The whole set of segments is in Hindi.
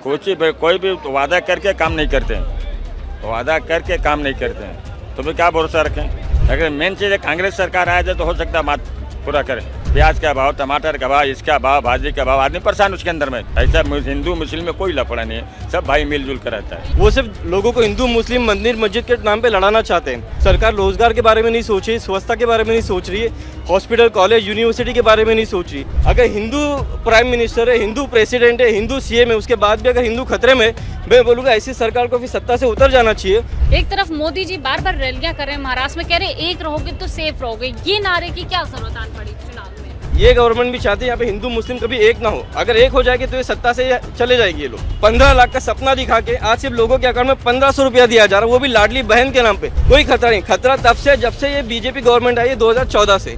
कोई भी वादा करके काम नहीं करते हैं, वादा करके काम नहीं करते हैं, तो फिर क्या भरोसा रखें। अगर मेन चीज़ है कांग्रेस सरकार आ जाए तो हो सकता है बात पूरा करें। प्याज का भाव, टमाटर का भाव, इसका भाव, भाजी का भाव, आदमी परेशान उसके अंदर में। ऐसा हिंदू मुस्लिम में कोई लफड़ा नहीं है, सब भाई मिलजुल कर रहता है। वो सिर्फ लोगों को हिंदू मुस्लिम मंदिर मस्जिद के नाम पे लड़ाना चाहते हैं। सरकार रोजगार के बारे में नहीं सोच रही, स्वच्छता के बारे में नहीं सोच रही है, हॉस्पिटल कॉलेज यूनिवर्सिटी के बारे में नहीं सोच रही। अगर हिंदू प्राइम मिनिस्टर है, हिंदू प्रेसिडेंट है, हिंदू सीएम है, उसके बाद भी अगर हिंदू खतरे में, मैं बोलूँगा ऐसी सरकार को फिर सत्ता से उतर जाना चाहिए। एक तरफ मोदी जी बार बार रैलियां कर रहे हैं महाराष्ट्र में, कह रहे एक रहोगे तो सेफ रहोगे। ये नारे की क्या जरूरत आन पड़ी चुनाव में? ये गवर्नमेंट भी चाहती है यहाँ पे हिंदू मुस्लिम कभी एक ना हो। अगर एक हो जाएगी तो ये सत्ता से चले जाएगी ये लोग। 15 लाख का सपना दिखा के आज सिर्फ लोगों के अकाउंट में 1500 रुपया दिया जा रहा है, वो भी लाडली बहन के नाम पे। कोई खतरा नहीं, खतरा तब से जब से ये बीजेपी गवर्नमेंट आई है 2014 से।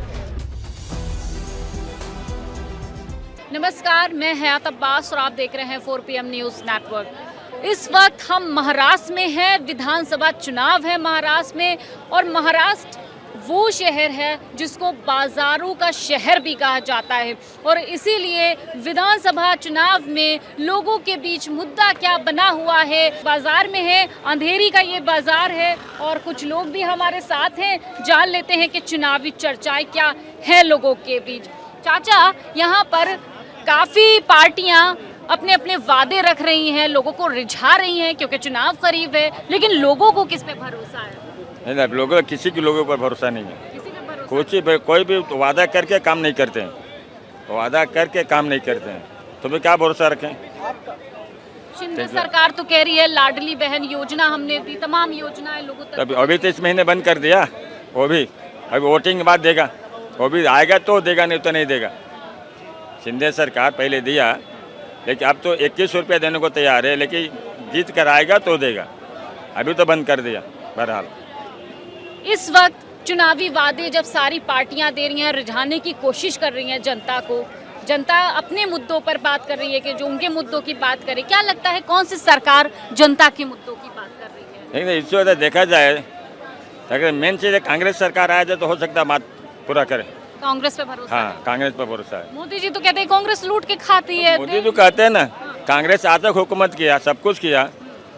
नमस्कार, मैं हयात अब्बास और आप देख रहे हैं 4 PM न्यूज़ नेटवर्क। इस वक्त हम महाराष्ट्र में हैं, विधानसभा चुनाव है महाराष्ट्र में, और महाराष्ट्र वो शहर है जिसको बाजारों का शहर भी कहा जाता है। और इसीलिए विधानसभा चुनाव में लोगों के बीच मुद्दा क्या बना हुआ है। बाजार में है, अंधेरी का ये बाजार है, और कुछ लोग भी हमारे साथ हैं, जान लेते हैं कि चुनावी चर्चाएं क्या है लोगों के बीच। चाचा, यहाँ पर काफ़ी पार्टियाँ अपने अपने वादे रख रही हैं, लोगों को रिझा रही हैं क्योंकि चुनाव करीब है, लेकिन लोगों को किस पे भरोसा है? नहीं, लोगों किसी के लोगों पर भरोसा नहीं है। किसी पे भरोसा? कोई भी वादा करके काम नहीं करते हैं, वादा करके काम नहीं करते हैं, तो फिर क्या भरोसा रखें। शिंदे सरकार तो कह रही है लाडली बहन योजना हमने दी, तमाम योजनाएं लोगों तक। अभी तो इस महीने बंद कर दिया, वो भी अभी वोटिंग के बाद देगा, वो भी आएगा तो देगा, नहीं तो नहीं देगा। शिंदे सरकार पहले दिया, लेकिन अब तो 21 रुपया देने को तैयार है, लेकिन जीत कर आएगा तो देगा, अभी तो बंद कर दिया। बहरहाल इस वक्त चुनावी वादे जब सारी पार्टियां दे रही हैं, रिझाने की कोशिश कर रही हैं जनता को, जनता अपने मुद्दों पर बात कर रही है कि जो उनके मुद्दों की बात करे। क्या लगता है कौन सी सरकार जनता के मुद्दों की बात कर रही है? नहीं, इस वजह देखा जाए अगर मेन चीज़ है कांग्रेस सरकार आ जाए तो हो सकता है बात पूरा करे। कांग्रेस पे भरोसा? हाँ, कांग्रेस पर भरोसा है। मोदी जी तो कहते हैं कांग्रेस लूट के खाती है। मोदी तो कहते हैं ना, कांग्रेस आज तक हुकूमत किया, सब कुछ किया,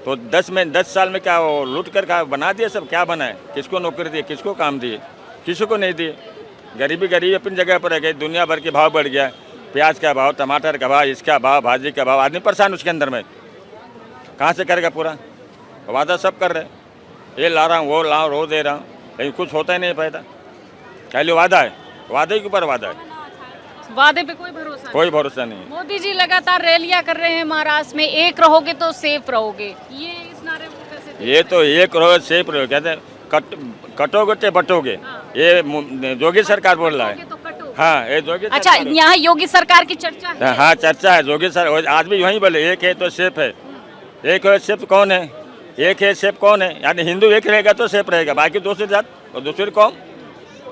तो 10 साल में क्या वो लूट कर खा बना दिया सब? क्या बनाए? किसको नौकरी दिए, किसको काम दिए? किसी को नहीं दिए। गरीबी अपनी जगह पर रह गई, दुनिया भर के भाव बढ़ गया, प्याज का भाव, टमाटर का भाव, इसका भाव, भाजी का भाव, आदमी परेशान उसके अंदर में। कहाँ से करेगा पूरा? वादा सब कर रहे, ये ला रहा हूँ, वो ला वो दे रहा हूँ, लेकिन कुछ होता ही नहीं फायदा। खाली वादा है, वादे के ऊपर वादा है, वादे पे कोई भरोसा नहीं। कोई भरोसा नहीं है। मोदी जी लगातार रैलियां कर रहे हैं महाराष्ट्र में, एक रहोगे तो सेफ रहोगे। ये इस नारे को कैसे? ये तो एक रहोगे सेफ रहोगे, कहते हैं कटोगे तो बटोगे। ये योगी सरकार बोल रहा है। तो कटो। हाँ, ये योगी अच्छा, यहाँ योगी सरकार की चर्चा है? हाँ, चर्चा है। योगी सर आज भी वही बोले, एक है तो सेफ है। एक है सेफ कौन है? एक है सेफ कौन है? यानी हिंदू एक रहेगा तो सेफ रहेगा, बाकी दूसरी जात और दूसरी कौम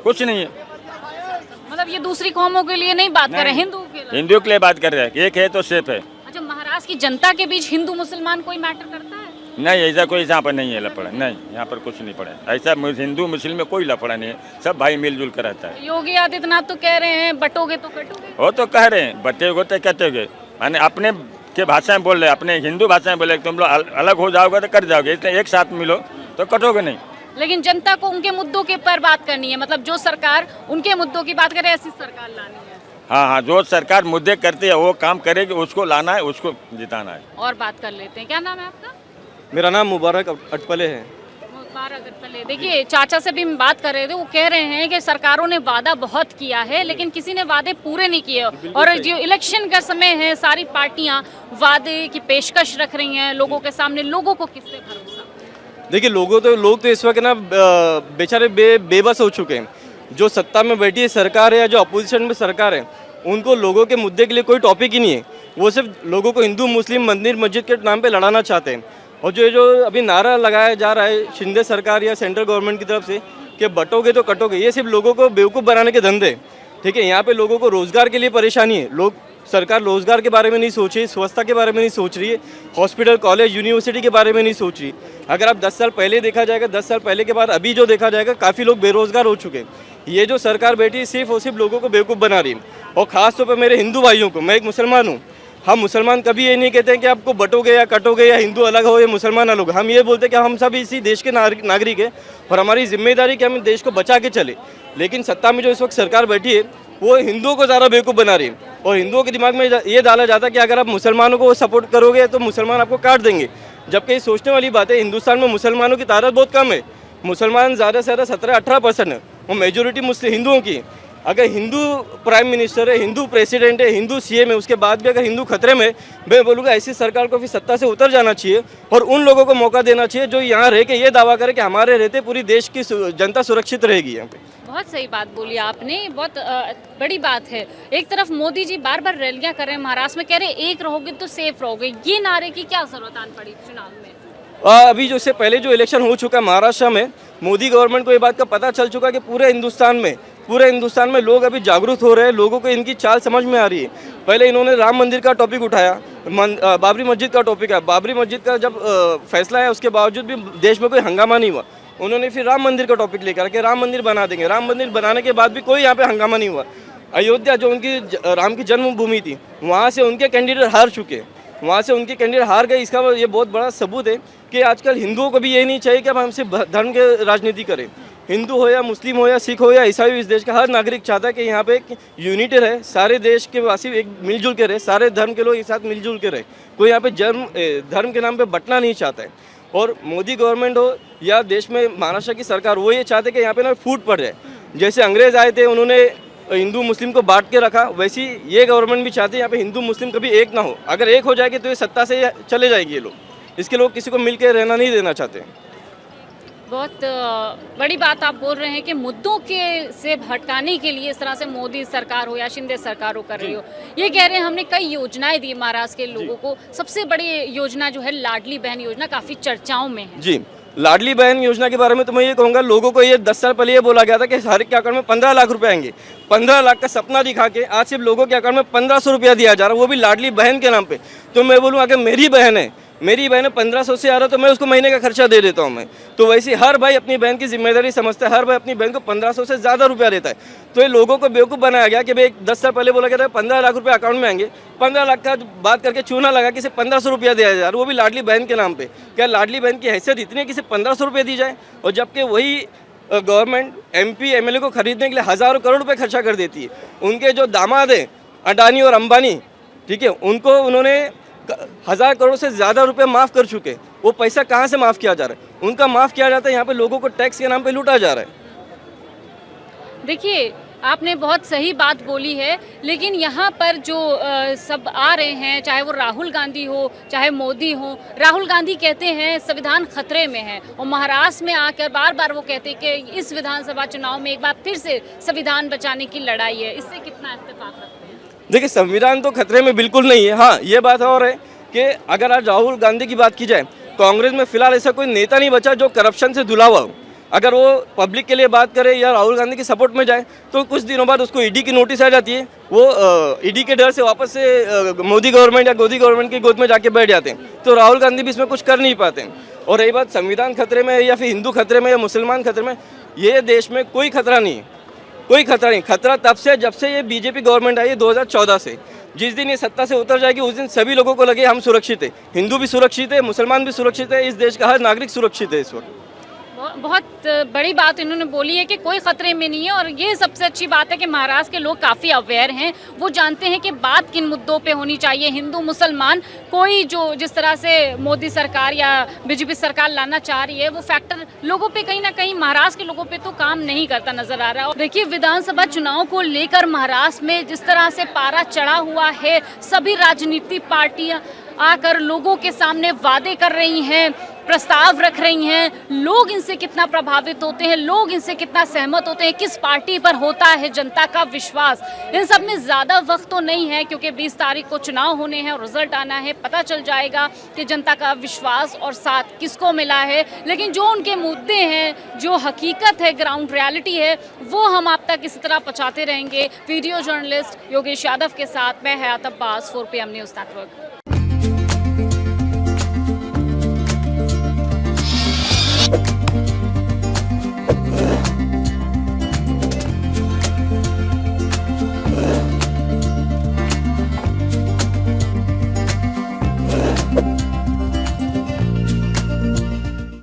कुछ नहीं है। मतलब ये दूसरी कौमों के लिए नहीं बात कर रहे, हिंदू के लिए बात कर रहे हैं। एक है तो सेफ है। अच्छा, महाराष्ट्र की जनता के बीच हिंदू मुसलमान कोई मैटर करता है? नहीं, ऐसा कोई यहाँ पर नहीं है लफड़ा, नहीं, यहाँ पर कुछ नहीं पड़ा। ऐसा हिंदू मुस्लिम में कोई लफड़ा नहीं है, सब भाई मिलजुल कर रहता है। योगी आदित्यनाथ तो कह रहे हैं बटोगे तो कटोगे। वो तो कह रहे हैं बटेगे तो कटोगे, माने अपने के भाषा में बोल रहे, अपने हिंदू भाषा में बोले तुम लोग अलग हो जाओगे तो कट जाओगे, इसलिए एक साथ मिलो तो कटोगे नहीं। लेकिन जनता को उनके मुद्दों के पर बात करनी है, मतलब जो सरकार उनके मुद्दों की बात करे ऐसी सरकार लानी है। हाँ, जो सरकार मुद्दे करती है वो काम करेगी, उसको लाना है, उसको जिताना है। और बात कर लेते हैं, क्या नाम है आपका? मेरा नाम मुबारक अटपले है। मुबारक अटपले। देखिए, चाचा से भी हम बात कर रहे थे, वो कह रहे हैं कि सरकारों ने वादा बहुत किया है, लेकिन किसी ने वादे पूरे नहीं किए। और जो इलेक्शन का समय है, सारी पार्टियां वादे की पेशकश रख रही हैं लोगों के सामने। लोगों को किस पे भरोसा? देखिए, लोग तो इस वक्त ना बेचारे बेबस हो चुके हैं। जो सत्ता में बैठी है सरकार है या जो अपोजिशन में सरकार है, उनको लोगों के मुद्दे के लिए कोई टॉपिक ही नहीं है। वो सिर्फ लोगों को हिंदू मुस्लिम मंदिर मस्जिद के नाम पे लड़ाना चाहते हैं। और जो अभी नारा लगाया जा रहा है शिंदे सरकार या सेंट्रल गवर्नमेंट की तरफ से कि बटोगे तो कटोगे, ये सिर्फ लोगों को बेवकूफ़ बनाने के धंधे। ठीक है, यहाँ पे लोगों को रोजगार के लिए परेशानी है। सरकार रोजगार के बारे में नहीं सोच रही, स्वच्छता के बारे में नहीं सोच रही है, हॉस्पिटल कॉलेज यूनिवर्सिटी के बारे में नहीं सोच रही। अगर आप 10 साल पहले देखा जाएगा, 10 साल पहले के बाद अभी जो देखा जाएगा, काफ़ी लोग बेरोजगार हो चुके हैं। ये जो सरकार बैठी है सिर्फ और सिर्फ लोगों को बेवकूफ़ बना रही है। और ख़ास तौर पर मेरे हिंदू भाइयों को, मैं एक मुसलमान हूँ, हम मुसलमान कभी ये नहीं कहते हैं कि आपको बटोगे या कटोगे या हिंदू अलग हो या मुसलमान अलग हो। हम ये बोलते हैं कि हम सब इसी देश के नागरिक हैं और हमारी जिम्मेदारी कि हम देश को बचा के चले। लेकिन सत्ता में जो इस वक्त सरकार बैठी है वो हिंदुओं को ज़्यादा बेवकूफ़ बना रही है और हिंदुओं के दिमाग में ये डाला जाता है कि अगर आप मुसलमानों को सपोर्ट करोगे तो मुसलमान आपको काट देंगे। जबकि ये सोचने वाली बात है, हिंदुस्तान में मुसलमानों की तादाद बहुत कम है। मुसलमान ज़्यादा से ज़्यादा 17-18% है, वो मेजोरिटी मुस्लिम हिंदुओं की है। अगर हिंदू प्राइम मिनिस्टर है, हिंदू प्रेसिडेंट है, हिंदू सीएम है, उसके बाद भी अगर हिंदू खतरे में, मैं बोलूँगा ऐसी सरकार को फिर सत्ता से उतर जाना चाहिए और उन लोगों को मौका देना चाहिए जो यहाँ रह के ये दावा करे कि हमारे रहते पूरी देश की जनता सुरक्षित रहेगी यहाँ पे। बहुत सही बात बोली आपने, बहुत बड़ी बात है। एक तरफ मोदी जी बार बार रैलियां कर रहे हैं महाराष्ट्र में, कह रहे एक रहोगे तो सेफ रहोगे, ये नारे की क्या जरूरत आन पड़ी चुनाव में? अभी जो इससे पहले जो इलेक्शन हो चुका है महाराष्ट्र में, मोदी गवर्नमेंट को ये बात का पता चल चुका है कि पूरे हिंदुस्तान में लोग अभी जागरूक हो रहे हैं, लोगों को इनकी चाल समझ में आ रही है। पहले इन्होंने राम मंदिर का टॉपिक उठाया, बाबरी मस्जिद का टॉपिक है। बाबरी मस्जिद का जब फैसला है उसके बावजूद भी देश में कोई हंगामा नहीं हुआ। उन्होंने फिर राम मंदिर का टॉपिक लेकर के राम मंदिर बना देंगे। राम मंदिर बनाने के बाद भी कोई यहाँ पे हंगामा नहीं हुआ। अयोध्या जो उनकी राम की जन्मभूमि थी, वहाँ से उनके कैंडिडेट हार चुके, वहाँ से उनके कैंडिडेट हार गए। इसका ये बहुत बड़ा सबूत है कि आजकल हिंदुओं को भी ये नहीं चाहिए कि अब हमसे धर्म के राजनीति करें। हिंदू हो या मुस्लिम हो या सिख हो या ईसाई, इस देश का हर नागरिक चाहता है कि यहाँ पे एक यूनिटी रहे, सारे देश के वासी एक मिलजुल के रहे, सारे धर्म के लोग एक साथ मिलजुल के रहे। कोई यहाँ पे धर्म के नाम पे बंटना नहीं चाहता है। और मोदी गवर्नमेंट हो या देश में महाराष्ट्र की सरकार, वो ये चाहते कि यहाँ पे ना फूट पड़ जाए। जैसे अंग्रेज आए थे, उन्होंने हिंदू मुस्लिम को बांट के रखा, वैसी ये गवर्नमेंट भी चाहते हैं यहाँ पे हिंदू मुस्लिम कभी एक ना हो। अगर एक हो जाएगी तो ये सत्ता से चले जाएगी ये लोग, इसके लोग किसी को मिल के रहना नहीं देना चाहते। बहुत बड़ी बात आप बोल रहे हैं कि मुद्दों के से भटकाने के लिए इस तरह से मोदी सरकार हो या शिंदे सरकार हो कर रही हो। ये कह रहे हैं हमने कई योजनाएं दी महाराष्ट्र के लोगों को, सबसे बड़ी योजना जो है लाडली बहन योजना काफ़ी चर्चाओं में है। जी, लाडली बहन योजना के बारे में तो मैं ये कहूँगा, लोगों को ये 10 साल पहले ये बोला गया था कि हर एक के अकाउंट में 15 लाख रुपए आएंगे। 15 लाख का सपना दिखा के आज सिर्फ लोगों के अकाउंट में 1500 रुपया दिया जा रहा है, वो भी लाडली बहन के नाम पे। तो मैं बोलूँ अगर मेरी बहन है 1500 से आ रहा तो मैं उसको महीने का खर्चा दे देता हूँ मैं। तो वैसे हर भाई अपनी बहन की जिम्मेदारी समझता है, हर भाई अपनी बहन को 1500 से ज़्यादा रुपया देता है। तो ये लोगों को बेवकूफ़ बनाया गया कि भाई 10 साल पहले बोला गया था 15 लाख रुपये अकाउंट में आएंगे, 15 लाख का बात करके चूना लगा कि सिर्फ 1500 रुपया दिया जा रहा है, वो भी लाडली बहन के नाम पे। क्या लाडली बहन की हैसियत इतनी है कि सिर्फ 1500 रुपये दी जाए? और जबकि वही गवर्नमेंट MP MLA को खरीदने के लिए हज़ारों करोड़ रुपये खर्चा कर देती है। उनके जो दामाद हैं अडानी और अंबानी, ठीक है, उनको उन्होंने 1000 करोड़ से ज़्यादा रुपए माफ़ कर चुके। वो पैसा कहाँ से माफ़ किया जा रहा है? उनका माफ़ किया जाता है, यहाँ पे लोगों को टैक्स के नाम पे लूटा जा रहा है। देखिए, आपने बहुत सही बात बोली है, लेकिन यहाँ पर जो सब आ रहे हैं, चाहे वो राहुल गांधी हो चाहे मोदी हो, राहुल गांधी कहते हैं संविधान खतरे में है और महाराष्ट्र में आकर बार बार वो कहते हैं कि इस विधानसभा चुनाव में एक बार फिर से संविधान बचाने की लड़ाई है। इससे कितना इत्तेफाक रखते हैं? देखिए, संविधान तो खतरे में बिल्कुल नहीं है। हाँ, ये बात और है कि अगर आज राहुल गांधी की बात की जाए, कांग्रेस में फिलहाल ऐसा कोई नेता नहीं बचा जो करप्शन से धुला हुआ हो। अगर वो पब्लिक के लिए बात करे या राहुल गांधी के सपोर्ट में जाए तो कुछ दिनों बाद उसको ईडी की नोटिस आ जाती है, वो ईडी के डर से वापस से मोदी गवर्नमेंट या मोदी गवर्नमेंट की गोद में जाके बैठ जाते हैं। तो राहुल गांधी भी इसमें कुछ कर नहीं पाते हैं। और रही बात संविधान खतरे में या फिर हिंदू खतरे में या मुसलमान खतरे में, ये देश में कोई खतरा नहीं है, कोई खतरा नहीं। खतरा तब से जब से ये बीजेपी गवर्नमेंट आई है 2014 से। जिस दिन ये सत्ता से उतर जाएगी उस दिन सभी लोगों को लगे हम सुरक्षित है, हिंदू भी सुरक्षित है, मुसलमान भी सुरक्षित है, इस देश का हर नागरिक सुरक्षित है इस वक्त। बहुत बड़ी बात इन्होंने बोली है कि कोई खतरे में नहीं है। और ये सबसे अच्छी बात है कि महाराष्ट्र के लोग काफ़ी अवेयर हैं, वो जानते हैं कि बात किन मुद्दों पे होनी चाहिए। हिंदू मुसलमान कोई जो जिस तरह से मोदी सरकार या बीजेपी सरकार लाना चाह रही है, वो फैक्टर लोगों पे कहीं ना कहीं महाराष्ट्र के लोगों पे तो काम नहीं करता नजर आ रहा है। देखिए, विधानसभा चुनाव को लेकर महाराष्ट्र में जिस तरह से पारा चढ़ा हुआ है, सभी राजनीतिक पार्टियां आकर लोगों के सामने वादे कर रही हैं, प्रस्ताव रख रही हैं। लोग इनसे कितना प्रभावित होते हैं, लोग इनसे कितना सहमत होते हैं, किस पार्टी पर होता है जनता का विश्वास, इन सब में ज़्यादा वक्त तो नहीं है क्योंकि 20 तारीख को चुनाव होने हैं और रिजल्ट आना है, पता चल जाएगा कि जनता का विश्वास और साथ किसको मिला है। लेकिन जो उनके मुद्दे हैं, जो हकीकत है, ग्राउंड रियलिटी है, वो हम आप तक इसी तरह पहुँचाते रहेंगे। वीडियो जर्नलिस्ट योगेश यादव के साथ मैं हयात अब्बास, 4PM न्यूज़ नेटवर्क।